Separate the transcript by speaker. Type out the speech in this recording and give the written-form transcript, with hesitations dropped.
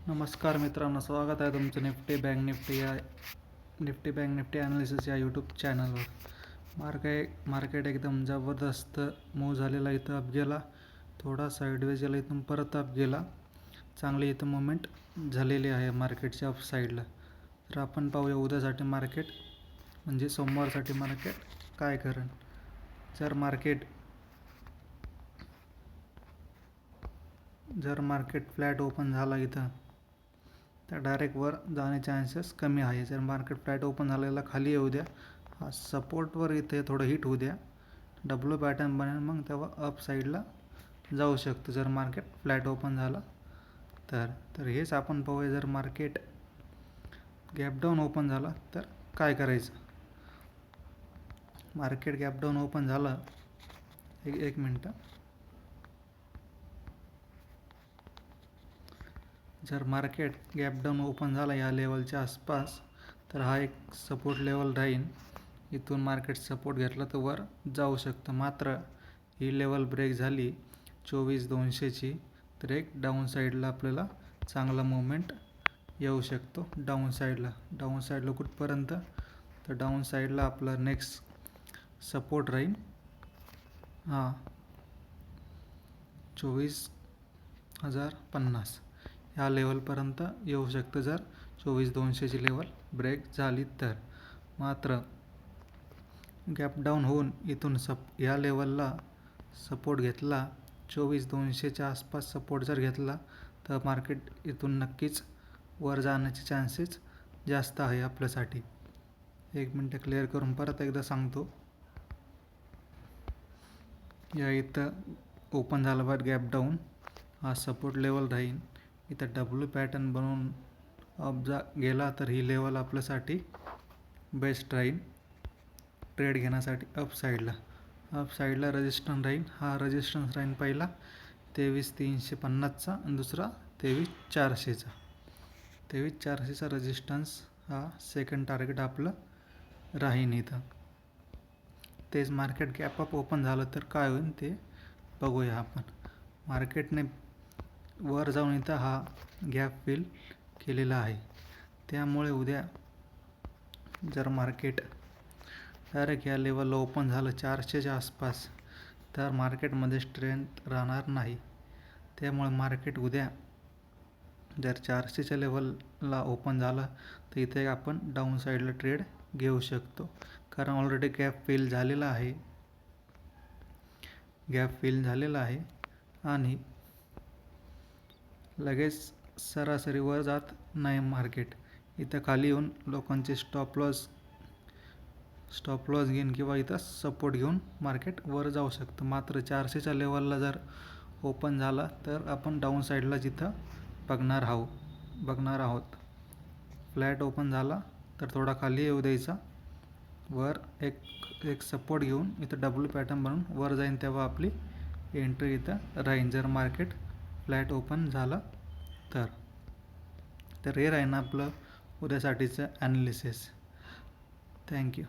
Speaker 1: नमस्कार मित्रांनो, स्वागत आहे तुमचं निफ्टी बँक निफ्टी ॲनालिसिस या यूट्यूब चॅनलवर. मार्केट एकदम जबरदस्त मूव झालेला, इथं अप गेला, थोडा साईडवेज गेला, इथून परत अप गेला. चांगली इथं मुवमेंट झालेली आहे मार्केटच्या अप साईडला. तर आपण पाहूया उद्यासाठी मार्केट म्हणजे सोमवारसाठी मार्केट काय करेल. जर मार्केट फ्लॅट ओपन झाला इथं तर डायरेक्ट वर जाण्याचे चान्सेस कमी आहे. जर मार्केट फ्लॅट ओपन झालेला खाली येऊ द्या, हा सपोर्टवर इथे थोडं हिट होऊ द्या, डब्ल्यू पॅटर्न बनेल, मग तेव्हा अप साईडला जाऊ शकतं जर मार्केट फ्लॅट ओपन झाला तर हेच आपण पाहूया. जर मार्केट गॅप डाऊन ओपन झाला तर काय करायचं. मार्केट गॅप डाऊन ओपन झाला, एक मिनटं. जर मार्केट गॅप डाऊन ओपन झाला या लेवलच्या आसपास तर हा एक सपोर्ट लेवल राहील. इथून मार्केट सपोर्ट घेतला तर वर जाऊ शकतं. मात्र ही लेवल ब्रेक झाली 24,200ची तर एक डाऊन साईडला आपल्याला चांगला मूवमेंट येऊ शकतो. डाऊन साईडला कुठपर्यंत, तर डाऊन साईडला आपला नेक्स्ट सपोर्ट राहील 24,050 ह्या लेवलपर्यंत येऊ शकतं जर 24,200ची लेवल ब्रेक झाली तर. मात्र गॅप डाऊन होऊन इथून ह्या लेवलला सपोर्ट घेतला, 24,200च्या आसपास सपोर्ट जर घेतला तर मार्केट इथून नक्कीच वर जाण्याचे चान्सेस जास्त आहे आपल्यासाठी. एक मिनटं क्लिअर करून परत एकदा सांगतो. या इथं ओपन झाला बाहेर गॅप डाऊन, हा सपोर्ट लेवल राहील. इथं डब्ल्यू पॅटर्न बनवून अप गेला तर ही लेवल आपल्यासाठी बेस्ट राहील ट्रेड घेण्यासाठी. अप साईडला रेजिस्टन्स राहील. हा रेजिस्टन्स राहील पहिला 23,350चा आणि दुसरा 23,400चा. 23,400चा रेजिस्टन्स हा सेकंड टार्गेट आपलं राहील इथं. तेच मार्केट गॅप अप ओपन झालं तर काय होईल ते बघूया आपण. मार्केटने वर जाऊन इथं हा गॅप फिल केलेला आहे, त्यामुळे उद्या जर मार्केट डायरेक्ट या लेवलला ओपन झालं 400च्या आसपास तर मार्केटमध्ये स्ट्रेंथ राहणार नाही. त्यामुळे मार्केट उद्या जर 400च्या लेवलला ओपन झालं तर इथे आपण डाऊन साईडला ट्रेड घेऊ शकतो, कारण ऑलरेडी गॅप फिल झालेला आहे आणि लगेच सरासरी वर जात नाही मार्केट. इथं खाली येऊन लोकांचे स्टॉप लॉस घेऊन किंवा इथं सपोर्ट घेऊन मार्केट वर जाऊ शकतं. मात्र 400च्या लेवलला जर ओपन झाला तर आपण डाऊन साईडला जिथं बघणार आहोत. फ्लॅट ओपन झाला तर थोडा खाली येऊ द्यायचा, वर एक सपोर्ट घेऊन इथं डब्ल्यू पॅटर्न बनवून वर जाईन, तेव्हा आपली एंट्री इथं राहील. जर मार्केट फ्लॅट ओपन झालं तर हे राहीन आपलं उद्यासाठीचं ॲनालिसिस. थँक्यू.